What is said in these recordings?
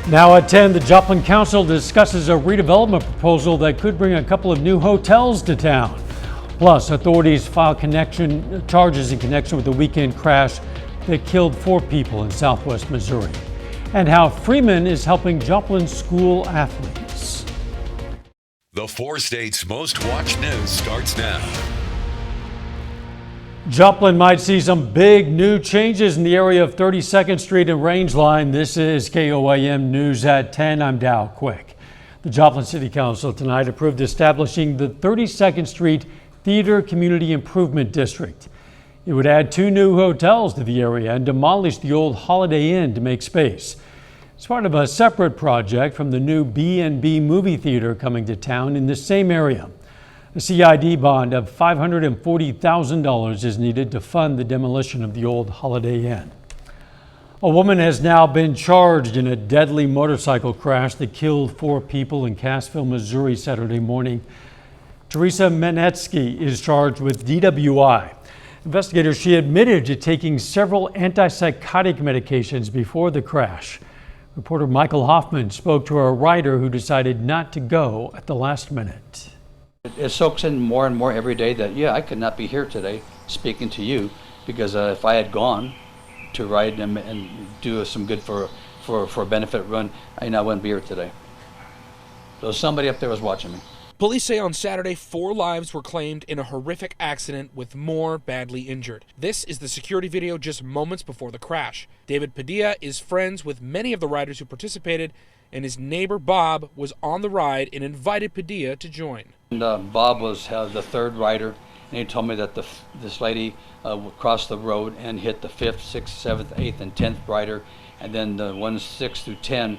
Now at 10, the Joplin Council discusses a redevelopment proposal that could bring a couple of new hotels to town. Plus, authorities file charges in connection with the weekend crash that killed 4 people in southwest Missouri. And how Freeman is helping Joplin school athletes. The 4 states' most watched news starts now. Joplin might see some big new changes in the area of 32nd Street and Range Line. This is KOAM News at 10. I'm Dow Quick. The Joplin City Council tonight approved establishing the 32nd Street Theater Community Improvement District. It would add 2 new hotels to the area and demolish the old Holiday Inn to make space. It's part of a separate project from the new B&B movie theater coming to town in the same area. A CID bond of $540,000 is needed to fund the demolition of the old Holiday Inn. A woman has now been charged in a deadly motorcycle crash that killed 4 people in Cassville, Missouri Saturday morning. Teresa Menetsky is charged with DWI. Investigators, she admitted to taking several antipsychotic medications before the crash. Reporter Michael Hoffman spoke to a rider who decided not to go at the last minute. It soaks in more and more every day that, I could not be here today speaking to you because if I had gone to ride and do some good for a benefit run, I wouldn't be here today. So somebody up there was watching me. Police say on Saturday, 4 lives were claimed in a horrific accident with more badly injured. This is the security video just moments before the crash. David Padilla is friends with many of the riders who participated, and his neighbor Bob was on the ride and invited Padilla to join. And Bob was the 3rd rider, and he told me that this lady crossed the road and hit the 5th, 6th, 7th, 8th, and 10th rider, and then the ones 6 through 10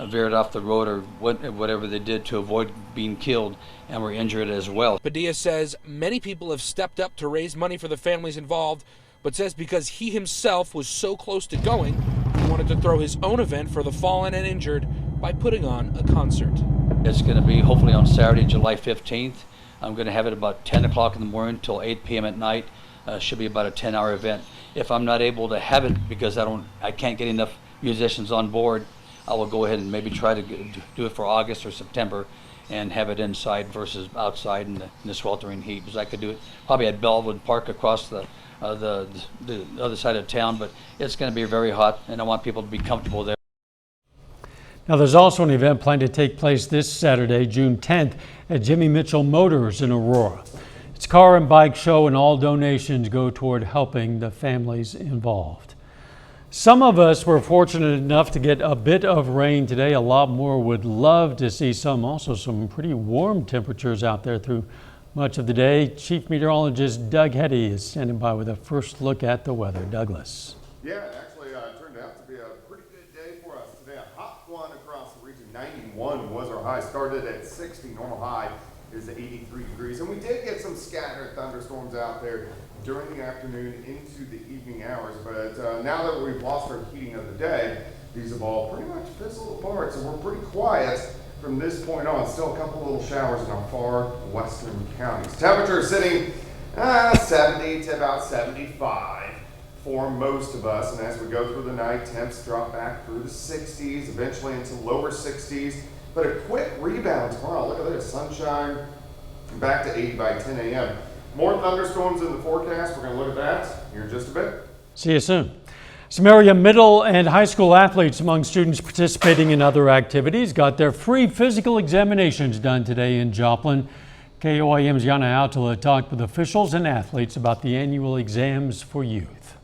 veered off the road or whatever they did to avoid being killed and were injured as well. Padilla says many people have stepped up to raise money for the families involved, but says because he himself was so close to going, he wanted to throw his own event for the fallen and injured by putting on a concert. It's going to be hopefully on Saturday, July 15th. I'm going to have it about 10 o'clock in the morning till 8 p.m. at night. Should be about a 10-hour event. If I'm not able to have it because I can't get enough musicians on board, I will go ahead and maybe try to do it for August or September and have it inside versus outside in the sweltering heat. Because I could do it probably at Bellwood Park across the other side of town, but it's going to be very hot and I want people to be comfortable there. Now there's also an event planned to take place this Saturday, June 10th at Jimmy Mitchell Motors in Aurora. It's a car and bike show and all donations go toward helping the families involved. Some of us were fortunate enough to get a bit of rain today. A lot more would love to see some pretty warm temperatures out there through much of the day. Chief Meteorologist Doug Hetty is standing by with a first look at the weather. Douglas. Yeah, actually it turned out to be a pretty good day for us today. A hot one across the region. 91 was our high. Started at 60. Normal high is 83 degrees. And we did get some scattered thunderstorms out there during the afternoon into the evening hours, but now that we've lost our heating of the day, these have all pretty much fizzled apart, so we're pretty quiet from this point on. Still a couple little showers in our far western counties. Temperature sitting 70 to about 75 for most of us, and as we go through the night, temps drop back through the 60s, eventually into lower 60s, but a quick rebound tomorrow. Look at this, sunshine back to 80 by 10 a.m. More thunderstorms in the forecast. We're going to look at that here in just a bit. See you soon. Some area middle and high school athletes among students participating in other activities got their free physical examinations done today in Joplin. KOAM's Yana Altala talked with officials and athletes about the annual exams for youth.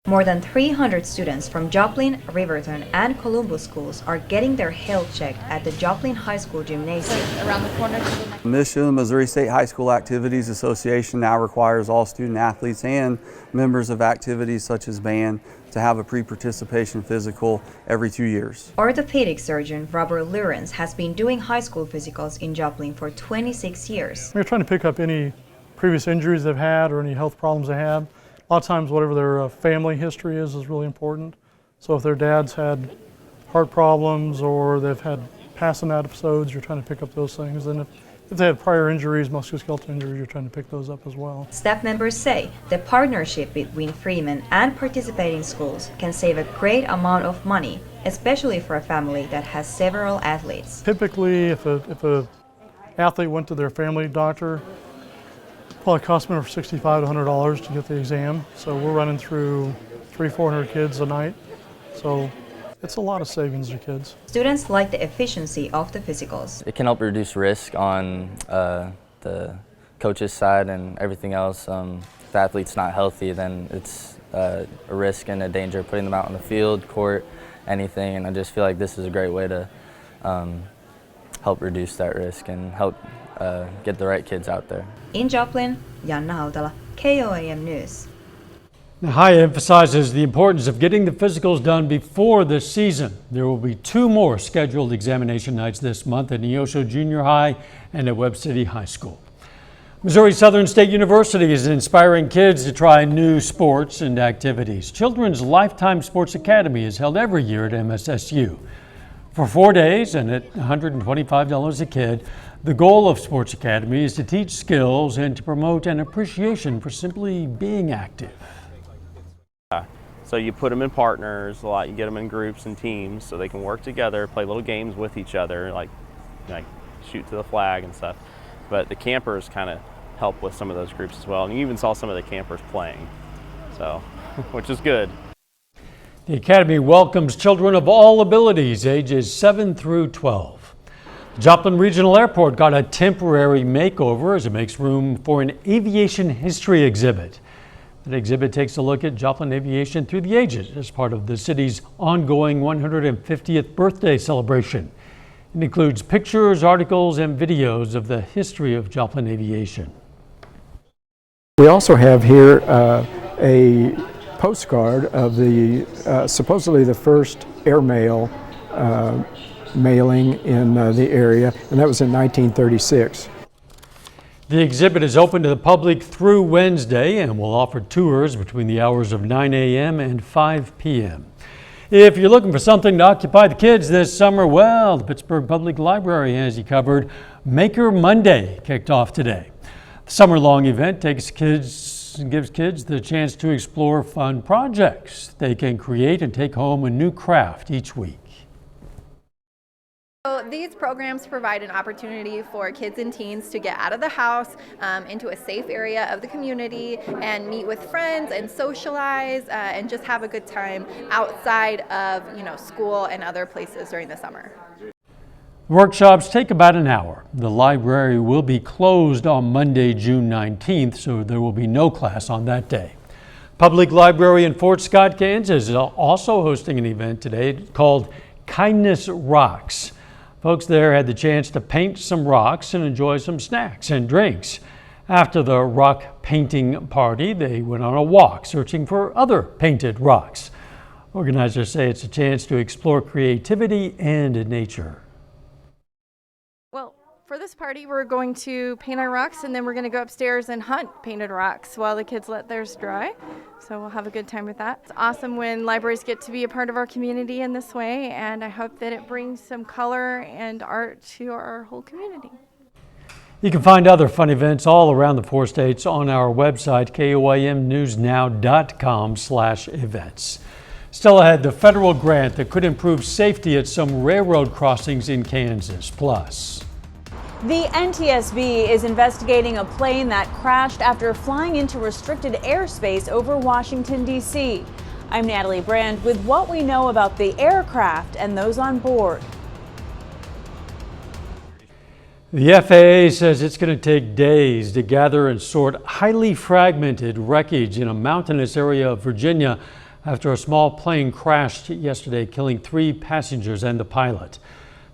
More than 300 students from Joplin, Riverton, and Columbus schools are getting their health checked at the Joplin High School Gymnasium. Around the corner. The mission of the Missouri State High School Activities Association now requires all student athletes and members of activities such as band to have a pre-participation physical every 2 years. Orthopedic surgeon Robert Lawrence has been doing high school physicals in Joplin for 26 years. We're trying to pick up any previous injuries they've had or any health problems they have. A lot of times whatever their family history is really important. So if their dad's had heart problems or they've had passing out episodes, you're trying to pick up those things. And if If they had prior injuries, musculoskeletal injuries, you're trying to pick those up as well. Staff members say the partnership between Freeman and participating schools can save a great amount of money, especially for a family that has several athletes. Typically, if a athlete went to their family doctor, it probably cost them $65 to $100 to get the exam. So we're running through 300-400 kids a night. So it's a lot of savings to kids. Students like the efficiency of the physicals. It can help reduce risk on the coach's side and everything else. If the athlete's not healthy, then it's a risk and a danger putting them out on the field, court, anything. And I just feel like this is a great way to help reduce that risk and help get the right kids out there. In Joplin, Janna Hautala, KOAM News. Now, High emphasizes the importance of getting the physicals done before the season. There will be 2 more scheduled examination nights this month at Neosho Junior High and at Webb City High School. Missouri Southern State University is inspiring kids to try new sports and activities. Children's Lifetime Sports Academy is held every year at MSSU. For 4 days and at $125 a kid, the goal of Sports Academy is to teach skills and to promote an appreciation for simply being active. So you put them in partners a lot, you get them in groups and teams so they can work together, play little games with each other, like shoot to the flag and stuff. But the campers kind of help with some of those groups as well. And you even saw some of the campers playing, so which is good. The Academy welcomes children of all abilities, ages 7 through 12. The Joplin Regional Airport got a temporary makeover as it makes room for an aviation history exhibit. The exhibit takes a look at Joplin aviation through the ages as part of the city's ongoing 150th birthday celebration. It includes pictures, articles, and videos of the history of Joplin aviation. We also have here a postcard of the supposedly the first airmail mailing in the area, and that was in 1936. The exhibit is open to the public through Wednesday and will offer tours between the hours of 9 a.m. and 5 p.m. If you're looking for something to occupy the kids this summer, well, the Pittsburgh Public Library has you covered. Maker Monday kicked off today. The summer-long event gives kids the chance to explore fun projects. They can create and take home a new craft each week. So these programs provide an opportunity for kids and teens to get out of the house into a safe area of the community and meet with friends and socialize and just have a good time outside of school and other places during the summer. Workshops take about an hour. The library will be closed on Monday, June 19th, so there will be no class on that day. Public Library in Fort Scott, Kansas is also hosting an event today called Kindness Rocks. Folks there had the chance to paint some rocks and enjoy some snacks and drinks. After the rock painting party, they went on a walk searching for other painted rocks. Organizers say it's a chance to explore creativity and nature. Well, for this party, we're going to paint our rocks, and then we're going to go upstairs and hunt painted rocks while the kids let theirs dry. So we'll have a good time with that. It's awesome when libraries get to be a part of our community in this way, and I hope that it brings some color and art to our whole community. You can find other fun events all around the 4 states on our website, koamnewsnow.com/events. Still ahead, the federal grant that could improve safety at some railroad crossings in Kansas. Plus, the NTSB is investigating a plane that crashed after flying into restricted airspace over Washington, D.C. I'm Natalie Brand with what we know about the aircraft and those on board. the FAA says it's going to take days to gather and sort highly fragmented wreckage in a mountainous area of Virginia after a small plane crashed yesterday, killing 3 passengers and the pilot.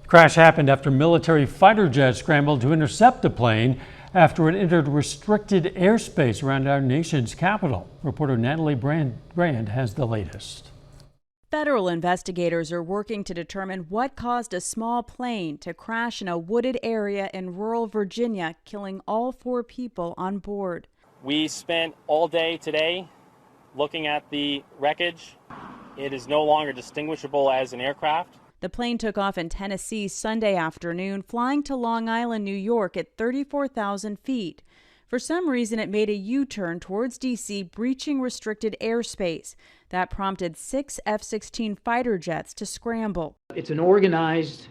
The crash happened after military fighter jets scrambled to intercept the plane after it entered restricted airspace around our nation's capital. Reporter Natalie Brand has the latest. Federal investigators are working to determine what caused a small plane to crash in a wooded area in rural Virginia, killing all 4 people on board. We spent all day today looking at the wreckage. It is no longer distinguishable as an aircraft. The plane took off in Tennessee Sunday afternoon, flying to Long Island, New York at 34,000 feet. For some reason, it made a U-turn towards D.C., breaching restricted airspace. That prompted 6 F-16 fighter jets to scramble. It's an organized,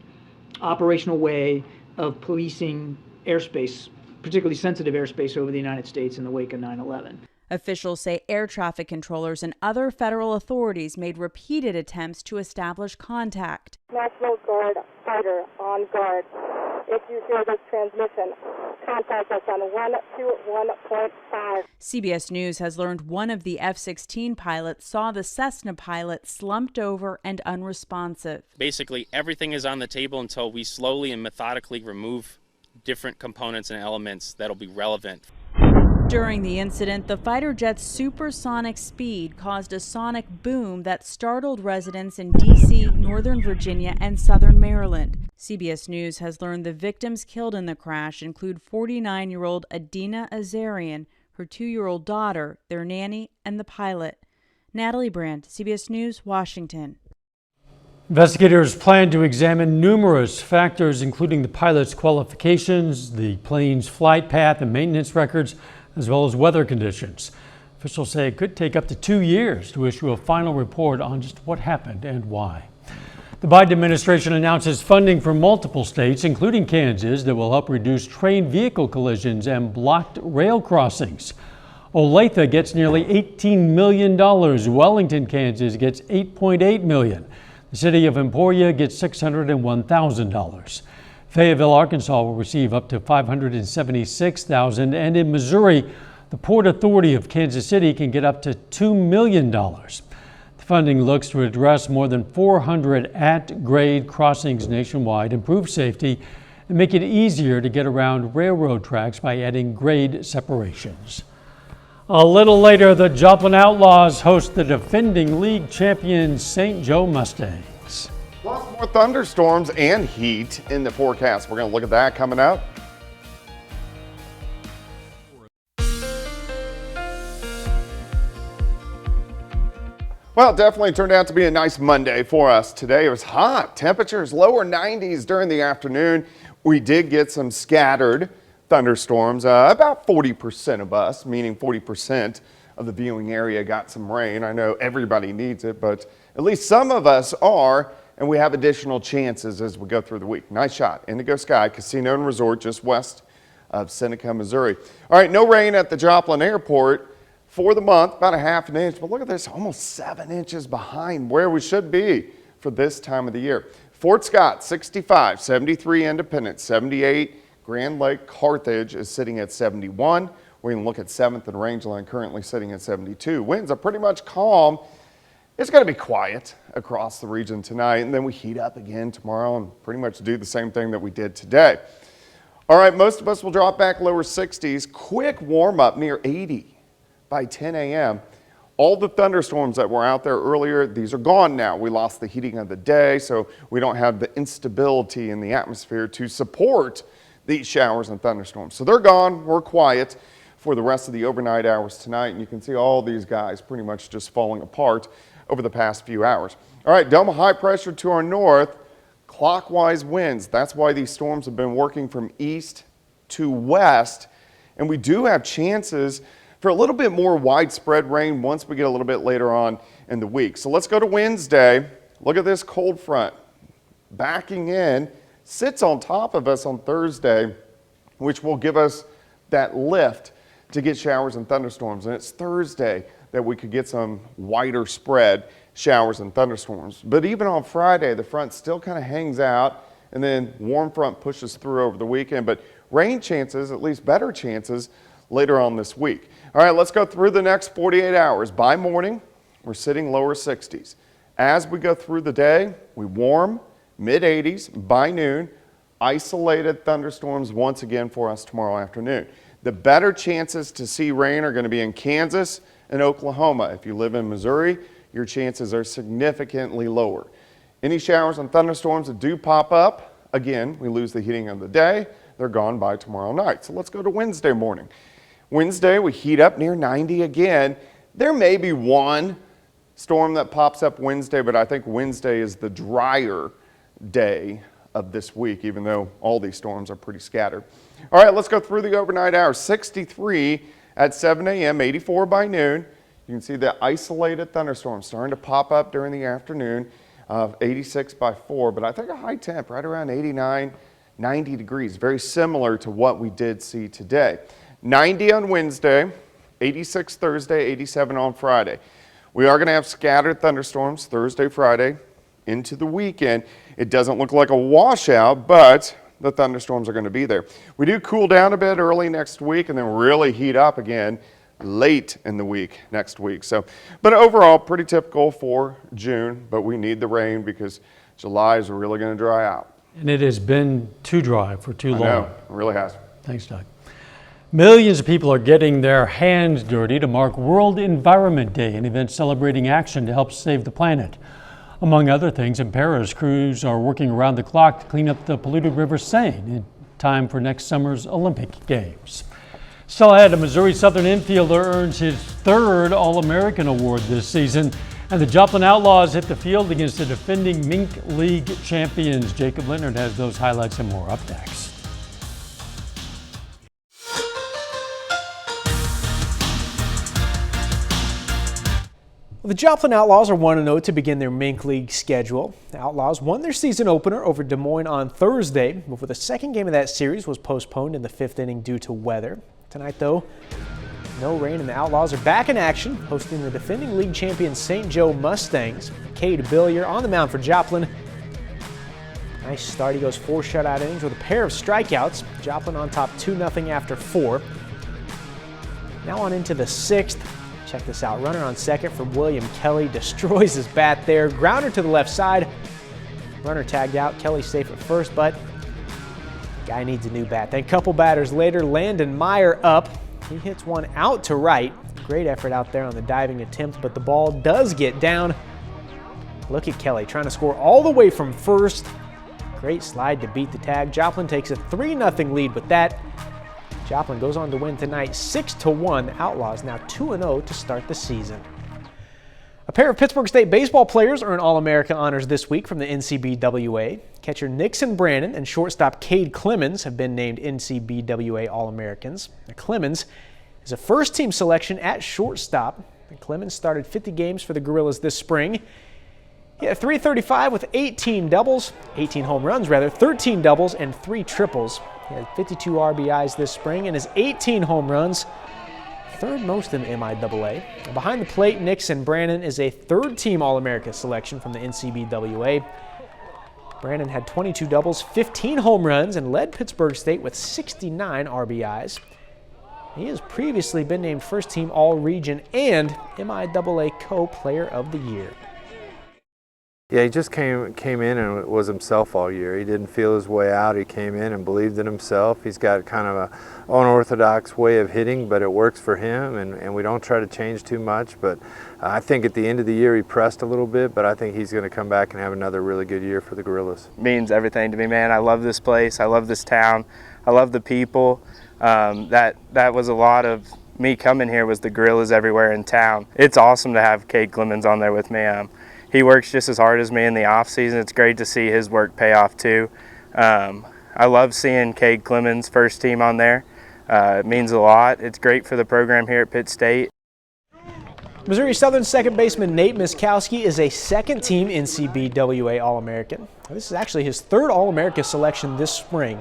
operational way of policing airspace, particularly sensitive airspace over the United States in the wake of 9/11. Officials say air traffic controllers and other federal authorities made repeated attempts to establish contact. National Guard fighter on guard. If you hear this transmission, contact us on 121.5. CBS News has learned one of the F-16 pilots saw the Cessna pilot slumped over and unresponsive. Basically, everything is on the table until we slowly and methodically remove different components and elements that'll be relevant. During the incident, the fighter jet's supersonic speed caused a sonic boom that startled residents in D.C., Northern Virginia, and Southern Maryland. CBS News has learned the victims killed in the crash include 49-year-old Adina Azarian, her 2-year-old daughter, their nanny, and the pilot. Natalie Brandt, CBS News, Washington. Investigators plan to examine numerous factors, including the pilot's qualifications, the plane's flight path and maintenance records, as well as weather conditions. Officials say it could take up to 2 years to issue a final report on just what happened and why. The Biden administration announces funding for multiple states, including Kansas, that will help reduce train vehicle collisions and blocked rail crossings. Olathe gets nearly $18 million. Wellington, Kansas gets $8.8 million. The city of Emporia gets $601,000. Fayetteville, Arkansas will receive up to $576,000, and in Missouri, the Port Authority of Kansas City can get up to $2 million. The funding looks to address more than 400 at-grade crossings nationwide, improve safety, and make it easier to get around railroad tracks by adding grade separations. A little later, the Joplin Outlaws host the defending league champions St. Joe Mustangs. Plus more thunderstorms and heat in the forecast. We're going to look at that coming up. Well, it definitely turned out to be a nice Monday for us today. It was hot. Temperatures lower 90s during the afternoon. We did get some scattered thunderstorms. About 40% of us, meaning 40% of the viewing area, got some rain. I know everybody needs it, but at least some of us are, and we have additional chances as we go through the week. Nice shot. Indigo Sky Casino and Resort just west of Seneca, Missouri. All right, no rain at the Joplin Airport for the month, about a half an inch, but look at this, almost 7 inches behind where we should be for this time of the year. Fort Scott, 65, 73 Independence, 78 Grand Lake Carthage is sitting at 71. We're going to look at 7th and Rangeline currently sitting at 72. Winds are pretty much calm. It's going to be quiet across the region tonight, and then we heat up again tomorrow and pretty much do the same thing that we did today. All right, most of us will drop back lower 60s. Quick warm up near 80 by 10 a.m. All the thunderstorms that were out there earlier, these are gone now. We lost the heating of the day, so we don't have the instability in the atmosphere to support these showers and thunderstorms. So they're gone. We're quiet for the rest of the overnight hours tonight, and you can see all these guys pretty much just falling apart over the past few hours. All right, dome of high pressure to our north, clockwise winds. That's why these storms have been working from east to west, and we do have chances for a little bit more widespread rain once we get a little bit later on in the week. So let's go to Wednesday. Look at this cold front backing in, sits on top of us on Thursday, which will give us that lift to get showers and thunderstorms. And it's Thursday that we could get some wider spread showers and thunderstorms. But even on Friday, the front still kind of hangs out, and then warm front pushes through over the weekend. But rain chances, at least better chances, later on this week. All right, let's go through the next 48 hours. By morning, we're sitting lower 60s. As we go through the day, we warm mid-80s. By noon, isolated thunderstorms once again for us tomorrow afternoon. The better chances to see rain are going to be in Kansas and Oklahoma. If you live in Missouri, your chances are significantly lower. Any showers and thunderstorms that do pop up, again, we lose the heating of the day. They're gone by tomorrow night. So let's go to Wednesday morning. Wednesday, we heat up near 90 again. There may be one storm that pops up Wednesday, but I think Wednesday is the drier day of this week, even though all these storms are pretty scattered. All right, let's go through the overnight hours. 63 at 7 a.m., 84 by noon. You can see the isolated thunderstorms starting to pop up during the afternoon. 86 by 4, but I think a high temp right around 89, 90 degrees, very similar to what we did see today. 90 on Wednesday, 86 Thursday, 87 on Friday. We are going to have scattered thunderstorms Thursday, Friday into the weekend. It doesn't look like a washout, but the thunderstorms are going to be there. We do cool down a bit early next week and then really heat up again late in the week next week. So, but overall, pretty typical for June, but we need the rain because July is really going to dry out. And it has been too dry for too long. I know, it really has. Thanks, Doug. Millions of people are getting their hands dirty to mark World Environment Day, an event celebrating action to help save the planet. Among other things, in Paris, crews are working around the clock to clean up the polluted River Seine in time for next summer's Olympic Games. Still ahead, a Missouri Southern infielder earns his third All-American award this season, and the Joplin Outlaws hit the field against the defending Mink League champions. Jacob Leonard has those highlights and more up next. Well, the Joplin Outlaws are 1-0 to begin their Mink League schedule. The Outlaws won their season opener over Des Moines on Thursday, before the second game of that series was postponed in the 5th inning due to weather. Tonight, though, no rain, and the Outlaws are back in action, hosting the defending league champion St. Joe Mustangs. Cade Billier on the mound for Joplin. Nice start. He goes 4 shutout innings with a pair of strikeouts. Joplin on top 2-0 after 4. Now on into the 6th. Check this out. Runner on second for William Kelly. Destroys his bat there. Grounder to the left side. Runner tagged out. Kelly safe at first, but guy needs a new bat. Then a couple batters later, Landon Meyer up. He hits one out to right. Great effort out there on the diving attempt, but the ball does get down. Look at Kelly trying to score all the way from first. Great slide to beat the tag. Joplin takes a 3-0 lead with that. Joplin goes on to win tonight 6-1. The Outlaws now 2-0 to start the season. A pair of Pittsburgh State baseball players earn All-America honors this week from the NCBWA. Catcher Nixon Brandon and shortstop Cade Clemens have been named NCBWA All-Americans. Clemens is a first-team selection at shortstop. Clemens started 50 games for the Gorillas this spring. He had .335 with 18 home runs, 13 doubles, and 3 triples. He had 52 RBIs this spring and his 18 home runs, third most in the MIAA. Behind the plate, Nixon Brandon is a third-team All-America selection from the NCBWA. Brandon had 22 doubles, 15 home runs, and led Pittsburgh State with 69 RBIs. He has previously been named first-team All-Region and MIAA Co-Player of the Year. Yeah, he just came in and was himself all year. He didn't feel his way out. He came in and believed in himself. He's got kind of an unorthodox way of hitting, but it works for him, and we don't try to change too much. But I think at the end of the year he pressed a little bit, but I think he's going to come back and have another really good year for the Gorillas. Means everything to me, man. I love this place. I love this town. I love the people. That was a lot of me coming here, was the Gorillas everywhere in town. It's awesome to have Cade Clemens on there with me. He works just as hard as me in the off season. It's great to see his work pay off too. I love seeing Cade Clemens first team on there. It means a lot. It's great for the program here at Pitt State. Missouri Southern second baseman Nate Miskowski is a second-team NCBWA All-American. This is actually his third All-America selection this spring.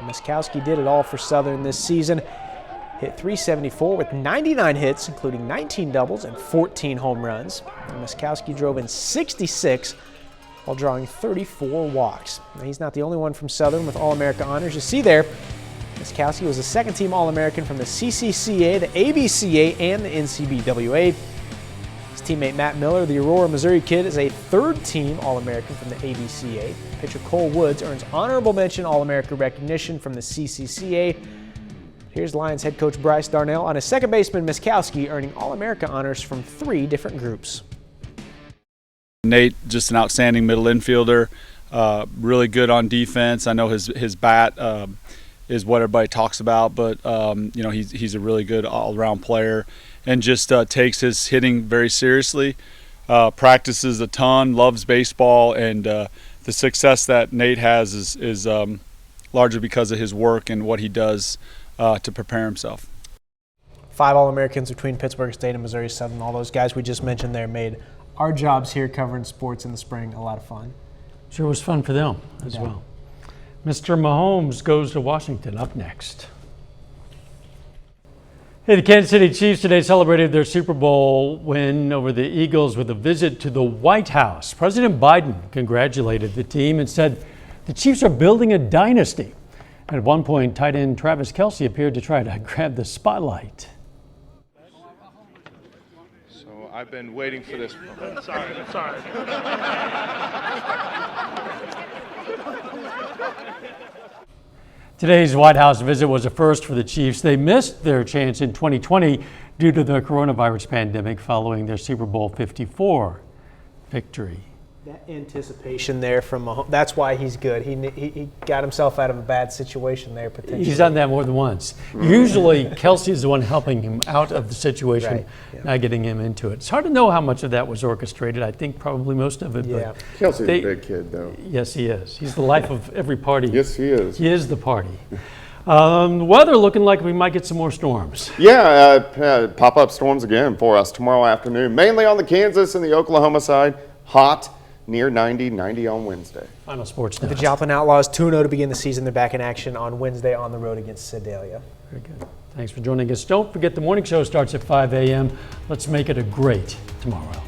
Miskowski did it all for Southern this season. Hit .374 with 99 hits, including 19 doubles and 14 home runs. Miskowski drove in 66 while drawing 34 walks. Now, he's not the only one from Southern with All-America honors. You see there, Miskowski was a second-team All-American from the CCCA, the ABCA, and the NCBWA. His teammate Matt Miller, the Aurora, Missouri kid, is a third-team All-American from the ABCA. Pitcher Cole Woods earns honorable mention All-America recognition from the CCCA. Here's Lions head coach Bryce Darnell on his second baseman Miskowski earning All-America honors from 3 different groups. Nate, just an outstanding middle infielder, really good on defense. I know his bat is what everybody talks about, but you know, he's a really good all-around player and just takes his hitting very seriously. Practices a ton, loves baseball, and the success that Nate has is largely because of his work and what he does to prepare himself. 5 All-Americans between Pittsburgh State and Missouri Southern. All those guys we just mentioned there made our jobs here covering sports in the spring a lot of fun. Sure was fun for them as well. Mr. Mahomes goes to Washington up next. Hey, the Kansas City Chiefs today celebrated their Super Bowl win over the Eagles with a visit to the White House. President Biden congratulated the team and said the Chiefs are building a dynasty. At one point, tight end Travis Kelce appeared to try to grab the spotlight. So I've been waiting for this. Sorry. Today's White House visit was a first for the Chiefs. They missed their chance in 2020 due to the coronavirus pandemic following their Super Bowl 54 victory. That anticipation there from Mahomes, that's why he's good. He got himself out of a bad situation there potentially. He's done that more than once. Usually Kelce is the one helping him out of the situation, Right, yeah. not getting him into it. It's hard to know how much of that was orchestrated. I think probably most of it. Yeah. But Kelce's a big kid, though. Yes, he is. He's the life of every party. Yes, he is. He is the party. Weather looking like we might get some more storms. Yeah, pop-up storms again for us tomorrow afternoon, mainly on the Kansas and the Oklahoma side. Hot, near 90 on Wednesday. Final sports The now. Joplin Outlaws 2-0 to begin the season. They're back in action on Wednesday on the road against Sedalia. Very good. Thanks for joining us. Don't forget the morning show starts at 5 a.m. Let's make it a great tomorrow.